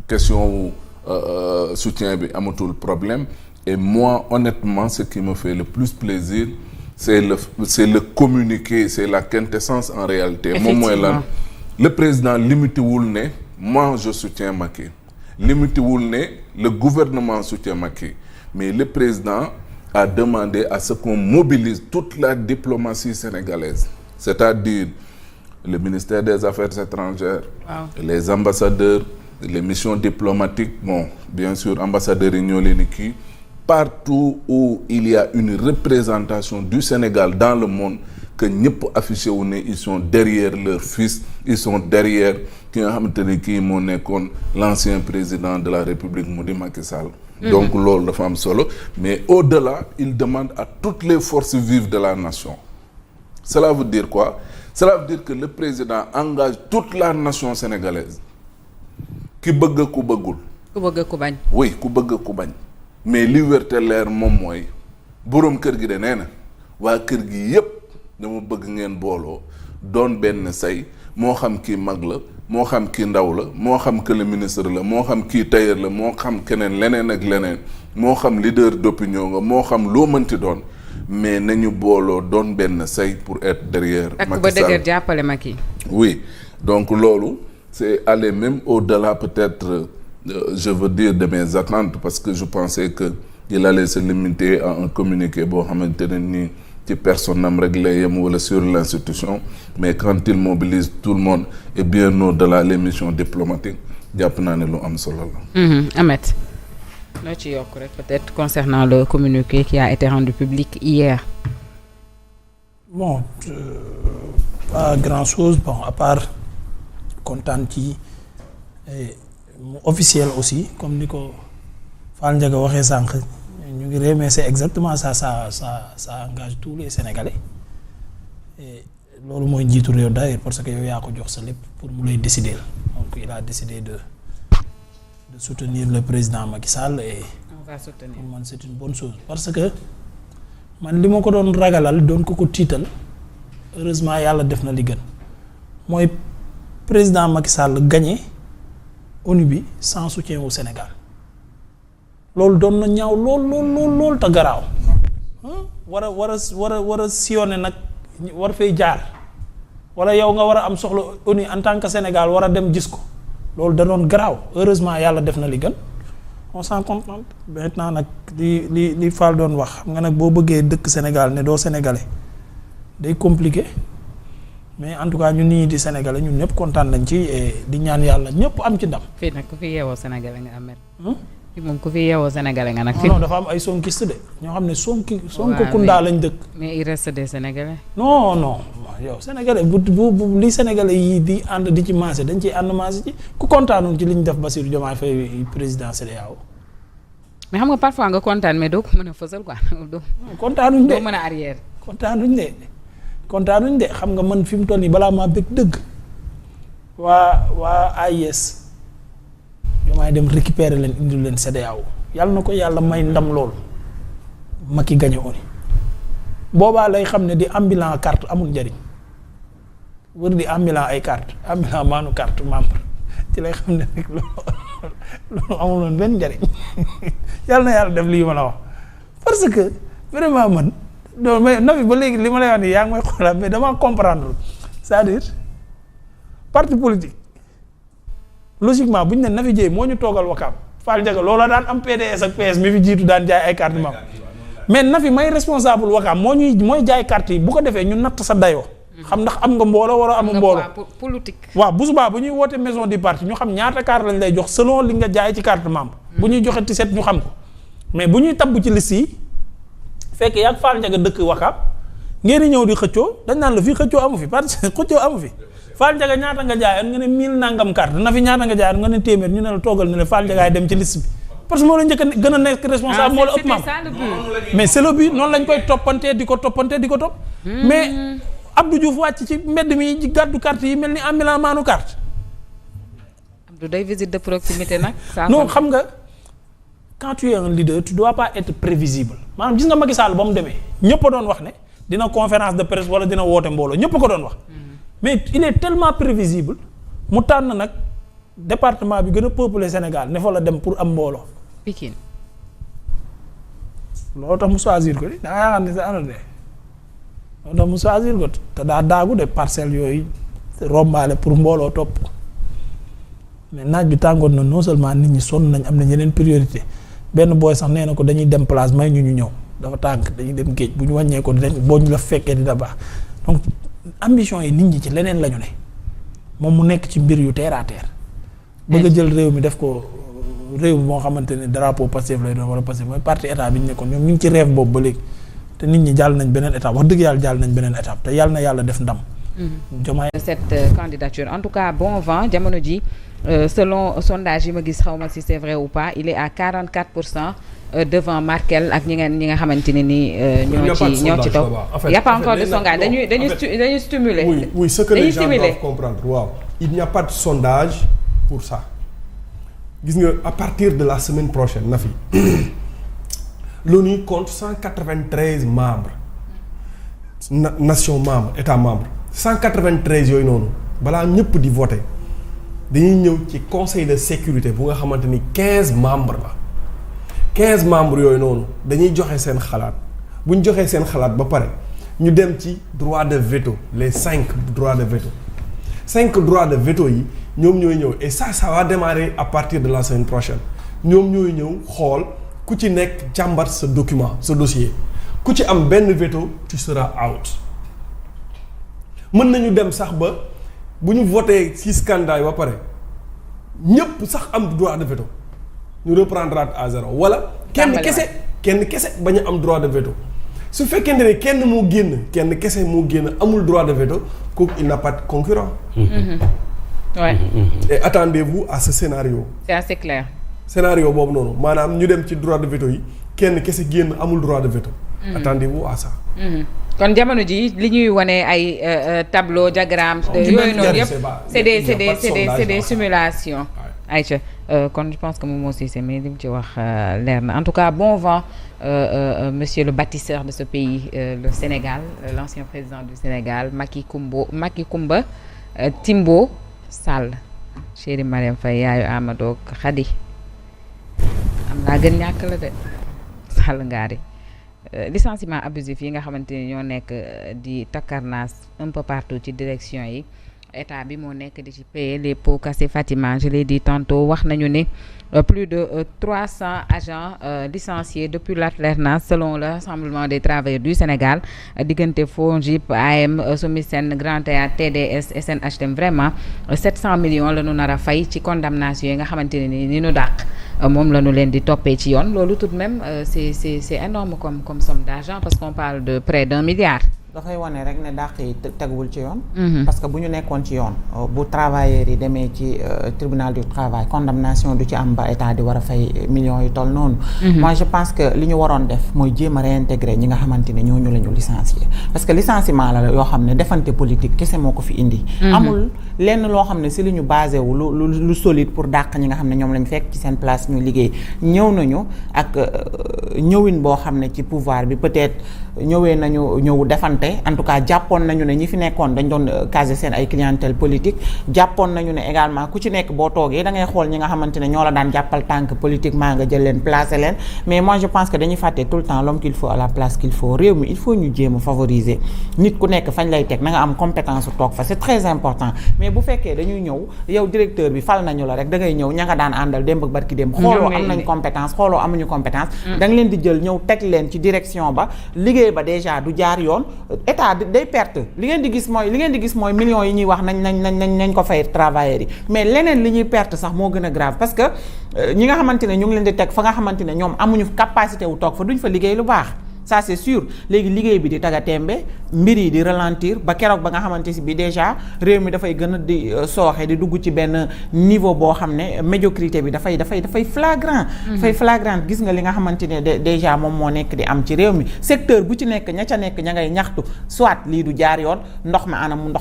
question soutien bi amatul problème et moi honnêtement ce qui me fait le plus plaisir c'est le communiqué, c'est la quintessence en réalité. Moom mooy lan le président limité wul ne moi je soutiens Macky, limité wul ne le gouvernement soutient Macky, mais le président a demandé à ce qu'on mobilise toute la diplomatie sénégalaise, c'est-à-dire le ministère des Affaires étrangères, les ambassadeurs, les missions diplomatiques, bon, bien sûr, ambassadeurs yi ñoo leen kii, partout où il y a une représentation du Sénégal dans le monde, que ñëpp affiché wu ne ils sont derrière leur fils, ils sont derrière ki nga xamante ne kii moo nekkoon l'ancien président de la République mu di Macky Sall. Donc loolu dafa am solo, mais au-delà il demande à toutes les forces vives de la nation. Cela veut dire quoi? Cela veut dire que le président engage toute la nation sénégalaise. Ki bëgg ku bëggul. ku bëgg ku bañ. Oui, ku bëgg ku bañ. Mais li wér te leer moom mooy boroom kër gi de nee na waa kër gi yépp dama bëgg ngeen booloo doon benn say, moo xam kii mag la, moo xam kii ndaw la, moo xam que le ministre la, moo xam kii tailleur la, moo xam keneen leneen ak leneen, moo xam leader d'opinion nga, moo xam loo mënti doon, mais nañu booloo doon benn say pour être derrière Macky Sall. ak ba dëgër jàppale Macky. Oui, donc loolu c'est aller même au-delà peut-être je veux dire de mes attentes, parce que je pensais que il allait se limiter à un communiqué boo xamante ne nii ci personne am rek lay yem wala sur l'institution, mais quand il mobilise tout le monde et bien au-delà les missions diplomatiques jàpp naa ne lu am solo la. Ahmed loo ci yokk rek peut-être concernant le communiqué qui a été rendu public hier. Bon pas grand-chose, bon à part kontaan ci officiel aussi comme ni ko Fall Ndiaga waxee sànq ñu ngi ree, mais c'est exactement ça engage tous les Sénégalais et loolu mooy njiitu réew d'ailleurs parce que yow yaa ko jox sa lépp pour mu lay décider, donc il a décidé de soutenir le président Macky Sall et on va soutenir. pour man c'est une bonne chose parce que man li ma ko doon ragalal doon ko tiital, heureusement yàlla def na li gën mooy président Macky Sall gagné ONU bi sans soutien au Sénégal. Loolu doon na ñaaw lool te garaaw war a sillonné nag war fay jaar wala yow nga war a am soxla ONU en tant que Sénégal war a dem gis ko, loolu da doon garaaw. Heureusement yàlla def na li gën, on s'en contente. Maintenant nag li Fall doon wax, xam nga nag boo bëggee dëkk Sénégal ne doo sénégalais day compliqué, mais en tout cas ñun nit ñi di sénégalais ñun ñëpp kontaan nañ ci et di ñaan yàlla ñëpp am ci ndam. fii nag ku fi yeewoo sénégalais nga am. fii moom ku fi yeewoo sénégalais nga nag. non dafa am ay sonkiste de ñoo xam ne Sonko Kunda lañ dëkk. mais il reste des sénégalais. non yow sénégalais bu li sénégalais yi di ànd di ci maase dañ ciy ànd maase ci ku kontaanoon ci li ñu def Bassirou Diomaye Faye président CEDEAO. mais xam nga parfois nga kontaan mais doo ko mën a fësal quoi doo kontaanuñ de doo mën a arrière. kontaanuñ de xam nga man fi mu toll nii balaa maa bëgg dëgg waa AIS yoo may dem récupérer leen indil leen CEDEAO yàlla na ko yàlla may ndam loolu Macky gagné oni boobaa lay xam ne di ambulant carte amul njariñ wër di ambulant ay carte ambulant maanu carte membre ci lay xam ne rek loolu amul woon benn njariñ yàlla na yàlla def lii ma la wax parce que vraiment man non mais Nafi ba léegi li ma lay wax nii yaa ngi may xoolaat mais damaa comprendre c'est-à-dire parti politique logiquement bu ñu ne Nafi Dièye moo ñu toogal Wakaam Fall Ndiaga loola daan am PDS ak PS mi fi jiitu daan jaay ay carte membre mais Nafi may responsable Wakaam mooy jaay carte yi bu ko defee ñu natt sa dayoo. xam ndax am nga mbooloo war a am mbooloo politique. waaw bu subaa bu ñuy woote maison du parti ñu xam ñaata carte lañ lay jox selon li nga jaay ci carte membre. bu ñuy joxe tiset ñu xam ko mais bu ñuy tabb ci liste yi fekk yaa ngi Fall Ndiaga dëkk Wakaam ngeen di ñëw di xëccoo dañ naan la fii xëccoo amu fi parce que xëccoo amu fi Fall Ndiaga ñaata nga jaayoon nga ne 1000 nangam carte Nafi ñaata nga jaayoon nga ne téeméer ñu ne la toogal ne la Fall Ndiaga dem ci liste bi parce que moo la njëkk a gën a nekk responsable moo la ëpp membre mais c'est le but noonu lañ koy toppantee di ko topp mais Abdou Diouf wàcc ci mbedd mi ci gàddu carte yi mel ni ambulant maanu carte. Abdou day visite de proximité nag. non xam nga quand tu es un leader tu dois pas être prévisible maanaam gis nga Macky Sall ba mu demee ñëpp a doon wax ne dina conférence de presse wala dina woote mbooloo ñëpp a ko doon wax. mais il est tellement prévisible mu tànn nag département bi gën a peuplé Sénégal ne fa la dem pour am mbooloo. Pikine. loolu tax mu choisir ko da nga yaakaar ne sa anam de. donc mu choisir ko te daa daagu de parcelles yooyu rombaale pour mbooloo topp mais naaj bi tàngoon na non seulement nit ñi sonn nañ am na yeneen priorité benn booy sax nee na ko dañuy dem place may ñu ñëw dafa tàng dañuy dem géej bu ñu wàññee ko dinañ boo ñu la fekkee dina baax donc ambition yi nit ñi ci leneen la ñu ne moom mu nekk ci mbir yu terre à terre bëgg a jël réew mi def ko réew mi moo xamante ne drapeau Pastef lay doon wala Pastef mooy parti état bi ñu nekkoon ñoom ñu ngi ci rêve boobu ba léegi te nit ñi jàll nañ beneen étape wax dëgg yàlla jàll nañ beneen étape te yàlla na yàlla def ndam. Diomaye cette candidature en tout cas bon vent jamono ji selon sondage yi ma gis xaw ma si c'est vrai ou pas il est à 44% devant Merkel ak ñi nga xamante ne ni ñoo ci toog il y a pas encore de sondage dañuy stimuler. oui ce que les gens doivent comprendre waaw il n'y a pas de sondage pour ça gis nga à partir de la semaine prochaine Nafi l'ONU compte 193 membres nations membres états membres 193 yooyu noonu balaa ñëpp di voter dañuy ñëw ci conseil de sécurité bu nga xamante ni 15 membres la 15 membres yooyu noonu dañuy joxe seen xalaat bu ñu joxee seen xalaat ba pare ñu dem ci droit de veto les 5 droits de veto 5 droits de veto yi ñoom ñooy ñëw et ça va démarrer à partir de la semaine prochaine ñoom ñooy ñëw xool ku ci nekk jàmbat sa document sa dossier ku ci am benn veto tu seras out mën nañu dem sax ba bu ñu voté ci scandale ba pare ñëpp sax am droit de veto ñu reprendre à zéro wala kenn kese bañ a am droit de veto su fekkente ne kenn kese moo génn amul droit de veto kooku il n'a pas de concurrent. Ouais. Et attendez-vous à ce scénario. C'est assez clair. Scénario boobu noonu maanaam ñu dem ci droit de veto yi kenn kese génn amul droit de veto. Attendez-vous à ça. kon jamono ji li ñuy wane ay tableau diagramme yooyu noonu yëpp c'est des simulations. Aïcha kon je pense que moom aussi c'est mais li mu ci wax leer na en tout cas bon vent monsieur le bâtisseur de ce pays le Sénégal l'ancien président du Sénégal Macky Coumba Timbo Sall chéri Marième Faye yaayu Amadou Khady am naa gën ñàkk la de Sall ngaari licenciement abusif yi nga xamante ni ñoo nekk di takkarnaas un peu partout ci direction yi état bi moo nekk di ci payer les pots cassés. Fatima je l'ai dit tantôt wax nañu ni plus de 300 agents licenciés depuis l'alternance selon le Rassemblement des travailleurs du Sénégal diggante FONGIP AM SOMISEN Grand Théâtre TDS SNHLM vraiment 700 millions la ñu nar a fay ci condamnation yi nga xamante ne ni ñu dàq moom la ñu leen di toppee ci yoon loolu tout de même c'est énorme comme somme d'argent parce qu'on parle de près d'1 milliard. dafay wane rek ne dàq yi teguwul ci yoon. parce que bu ñu nekkoon ci yoon bu travailleurs yi demee ci tribunal du travail condamnation du ci am ba état di war a fay millions yu toll noonu. moi je pense que li ñu waroon def mooy jéem a réintégrer ñi nga xamante ne ñooñu la ñu licencier parce que licenciement la yoo xam ne defante politique kese moo ko fi indi. amul lenn loo xam ne si li ñu basé wu lu solide pour dàq ñi nga xam ne ñoom lañ fekk ci seen place ñu liggéey ñëw nañu ak ñëwin boo xam ne ci pouvoir bi peut-être ñëwee nañu ñëw defante en tout cas jàppoon nañu ne ñi fi nekkoon dañ doon caser seen ay clientèle politique jàppoon nañu ne également ku ci nekk boo toogee da ngay xool ñi nga xamante ne ñoo la daan jàppal tànk politiquement nga jël leen placer leen mais moi je pense que dañuy fàtte tout le temps l'homme qu'il faut à la place qu'il faut réew mi il faut ñu jéem a favoriser nit ku nekk fañ lay teg na nga am compétence toog fa c'est très important mais bu fekkee dañuy ñëw yow directeur bi fal nañu la rek da ngay ñëw ña nga daan àndal démb ak barki démb xooloo am nañ compétence xooloo amuñu compétence da nga leen di jël ñëw teg leen ci direction ba liggéey ba déjà du jaar yoon état day perte li ngeen di gis mooy millions yi ñuy wax nañ ko fay travailleurs yi mais leneen li ñuy perte sax moo gën a grave parce que ñi nga xamante ne ñu ngi leen di teg fa nga xamante ne ñoom amuñu capacité wu toog fa duñ fa liggéey lu baax ça c'est sûr léegi liggéey bi di taga tembe mbir yi di ralentir ba keroog ba nga xamante si bi déjà réew mi dafay gën a di sooxe di dugg ci benn niveau boo xam ne médiocrité bi dafay flagrant dafay flagrant gis nga li nga xamante ne déjà moom moo nekk di am ci réew mi secteur bu ci nekk ña ca nekk ña ngay ñaxtu soit lii du jaar yoon ndox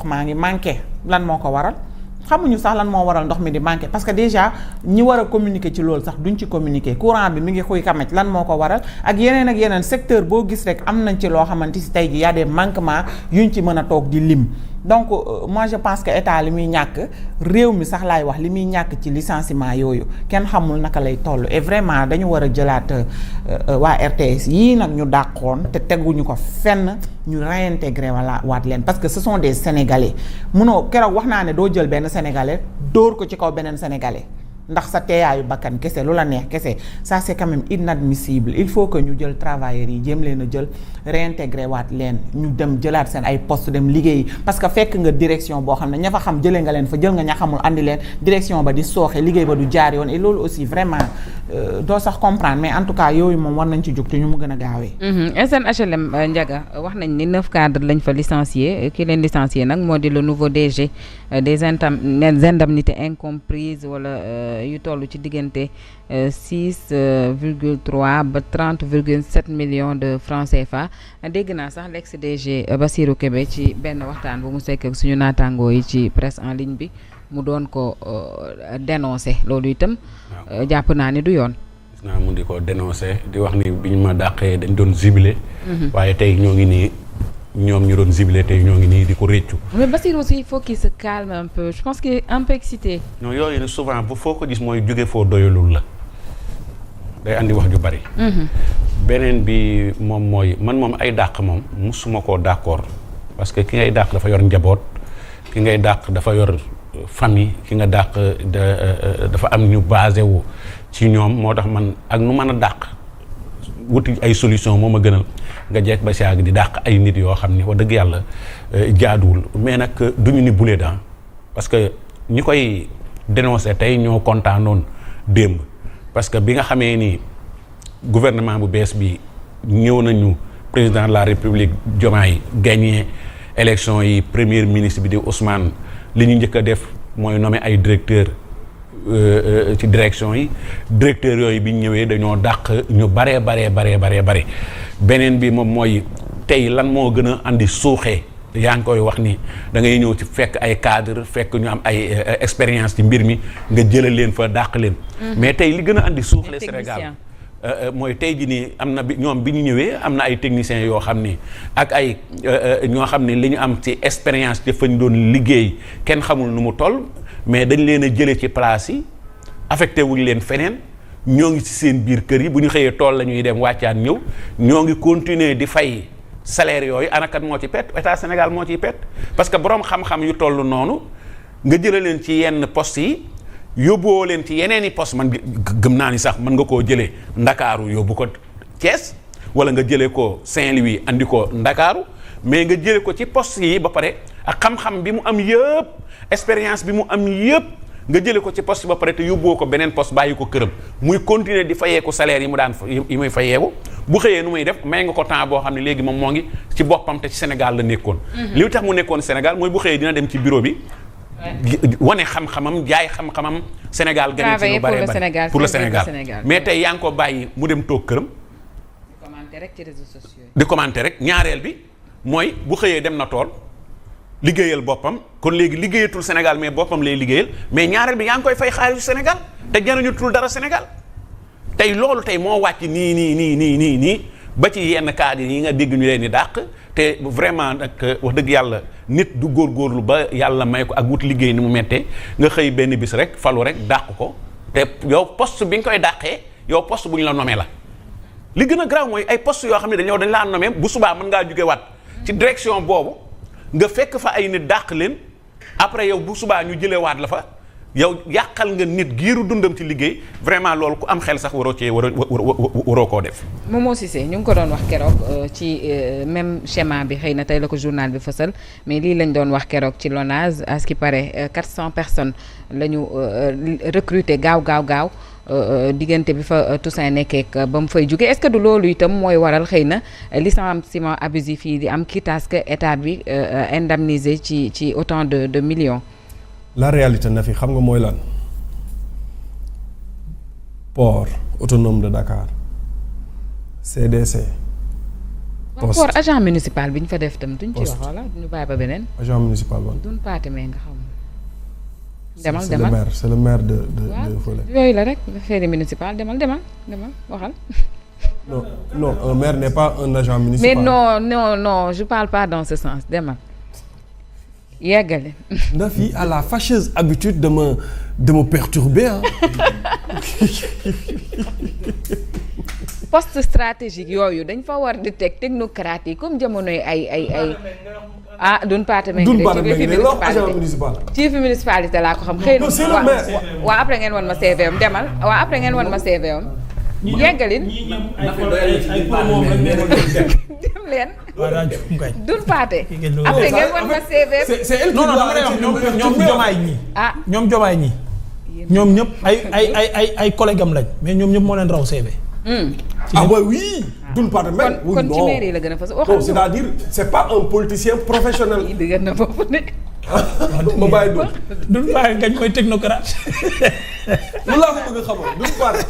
maa ngi manqué lan moo ko waral xamuñu sax lan moo waral ndox mi di manqué parce que déjà ñi war a communiquer ci loolu sax duñ ci communiquer courant bi mi ngi xuy kamaj lan moo ko waral ak yeneen secteur boo gis rek am nañ ci loo xamante si tey ji y a des manquements yuñ ci mën a toog di lim donc moi je pense que état li muy ñàkk réew mi sax laay wax li muy ñàkk ci licenciement yooyu kenn xamul naka lay toll et vraiment dañu war a jëlaat waa RTS yii nag ñu dàqoon te teguñu ko fenn ñu réintégrer waat leen parce que ce sont des sénégalais munoo keroog wax naa ne doo jël benn sénégalais dóor ko ci kaw beneen sénégalais ndax sa teeyaayu bakkan kese lu la neex kese ça c'est quand même inadmissible il faut que ñu jël travailleurs yi jéem leen a jël réintégrer waat leen ñu dem jëlaat seen ay poste dem liggéey parce que fekk nga direction boo xam ne ña fa xam jëlee nga leen fa jël nga ña xamul andi leen direction ba di sooxe liggéey ba du jaar yoon et loolu aussi vraiment doo sax comprendre mais en tout cas yooyu moom war nañ ci jóg te ñu mu gën a gaawee. SNHLM Ndiaga wax nañ ni 9 cadres lañ fa licencié ki leen licencié nag moo di le nouveau DG des indemnités incomprises wala yu toll ci diggante 6,3 ba 30,7 millions de francs CFA dégg naa sax l'ex DG Bassirou Kébé ci benn waxtaan bu mu sekk ak suñu naataangoo yi ci presse en ligne bi mu doon ko dénoncer loolu itam jàpp naa ni du yoon. gis naa mu di ko dénoncer di wax ni bi ñu ma dàqee dañ doon jubilé. waaye tey ñoo ngi nii ñoom ñu doon jubilé tey ñoo ngi nii di ko réccu. mais Bassirou aussi il faut qu'il se calme un peu je pense qu'il est un peu excité. non yooyu ne souvent bu foo ko gis mooy jóge foo doyalul la day andi wax ju bari. beneen bi moom mooy man moom ay dàq moom musuma koo d'accord parce que ki ngay dàq dafa yor njaboot ki ngay dàq dafa yor famille ki nga dàq dafa am ñu basé wu ci ñoom moo tax man ak nu mën a dàq wuti ay solution moo ma gënal nga jekk ba saag di dàq ay nit yoo xam ni wax dëgg yàlla jaaduwul mais nag duñu ni boulet dent parce que ñi koy dénoncer tey ñoo kontaanoon démb parce que bi nga xamee ni gouvernement bu bees bi ñëw nañu président de la république Diomaye gagné élection yi premier ministre bi di Ousmane li ñu njëkk a def mooy nommer ay directeur ci direction yi directeurs yooyu bi ñu ñëwee dañoo dàq ñu bare beneen bi moom mooy tey lan moo gën a andi suuxee yaa ngi koy wax ni da ngay ñëw ci fekk ay cadre fekk ñu am ay expérience ci mbir mi nga jëlal leen fa dàq leen mais tey li gën a andi suuxle Sénégal mooy tey ji nii am na bi ñoom bi ñu ñëwee am na ay techniciens yoo xam ni ak ay ñoo xam ne li ñu am ci expérience te fa ñu doon liggéey kenn xamul nu mu toll mais dañ leen a jëlee ci place yi affecté wuñ leen feneen ñoo ngi ci seen biir kër yi bu ñu xëyee tool la ñuy dem wàccaan ñëw ñoo ngi continuer di fay salaire yooyu anakat moo ci pet état Sénégal moo ciy pet parce que borom xam-xam yu toll noonu nga jëlee leen ci yenn postes yi yóbbuwoo leen ci yeneen i poste man gëm naa ni sax mën nga koo jëlee Ndakaaru yóbbu ko Thiès wala nga jëlee ko Saint-Louis andi ko Ndakaaru mais nga jëlee ko ci poste yi ba pare ak xam-xam bi mu am yëpp expérience bi mu am yëpp nga jëlee ko ci poste ba pare te yóbbuwoo ko beneen poste bàyyi ko këram muy continuer di fayeeku salaire yi mu daan yi muy fayeeku bu xëyee nu muy def may nga ko temps boo xam ne léegi moom moo ngi ci boppam te ci Sénégal la nekkoon. li tax mu nekkoon Sénégal mooy bu xëyee dina dem ci bureau bi. wane xam-xamam jaay xam-xamam. Sénégal gën ci lu bare bare pour le Sénégal mais tey yaa ngi ko bàyyi mu dem toog këram. di commenter rek ci réseaux sociaux yi. di commenter rek ñaareel bi mooy bu xëyee dem na tool liggéeyal boppam kon léegi liggéeyatul Sénégal mais boppam lay liggéeyal mais ñaareel bi yaa ngi koy fay xaalisu Sénégal te jëriñu tul dara Sénégal tey loolu tey moo wàcc nii ba ci yenn cadre yi nga dégg ñu leen di dàq te vraiment nag wax dëgg yàlla nit du góorgóorlu ba yàlla may ko ak wut liggéey ni mu mettee nga xëy benn bis rek falu rek dàq ko te yow poste bi nga koy dàqee yow poste bu ñu la nommé la. li gën a grave mooy ay poste yoo xam ne dañ laa nommé bu subaa mën ngaa jóge waat ci direction boobu nga fekk fa ay nit dàq leen après yow bu subaa ñu jëlee waat la fa yow yàqal nga nit giiru dundam ci liggéey vraiment loolu ku am xel sax waroo koo def. Momo Cissé ñu ngi ko doon wax keroog ci même schéma bi xëy na tey la ko journal bi fësal mais lii lañ doon wax keroog ci LONASE à ce qui paraît 400 personnes la ñu recruter gaaw diggante bi fa Toussaint nekkeek ba mu fay jóge est-ce que du loolu itam mooy waral xëy na licenciement abusif yi di am quitte à ce que état bi indemniser ci autant de millions. La réalité na fi xam nga mooy lan port autonome de Dakar CDC. poste port agent municipal bi ñu fa def tam duñ ci wax wala ñu bàyyi ba beneen. agent municipal ban. duñ paate mais nga xam. demal c'est le maire de Fële. yooyu la rek affaire municipal demal waxal. non un maire n'est pas un agent municipal. mais non je parle pas dans ce sens demal. yeggale. Nafi a la fâcheuse habitude de me perturber hein. poste stratégique yooyu dañ fa war di teg technocrates yi comme jamonoy ay Doun Pathé ci fi municipalité laa ko xam xëy na waa après ngeen won ma CV am demal waa après ngeen won ma CV am yeggalin dem leen Doun Pathé après ngeen won ma CV am non dama lay wax ñoom jomaay ñi ñoom jomaay ñi ñoom ñëpp ay collègue am lañ mais ñoom ñëpp moo leen raw CV. Oui. Doun Pathé même. kon ci mairie la gën a fas. c'est-à-dire c'est pas un politicien professionnel. yi dëgg na foofu ne. ma bàyyi Doun. Doun Pathé gañ mooy technocrate. lu laa ko bëgg a xamal Doun Pathé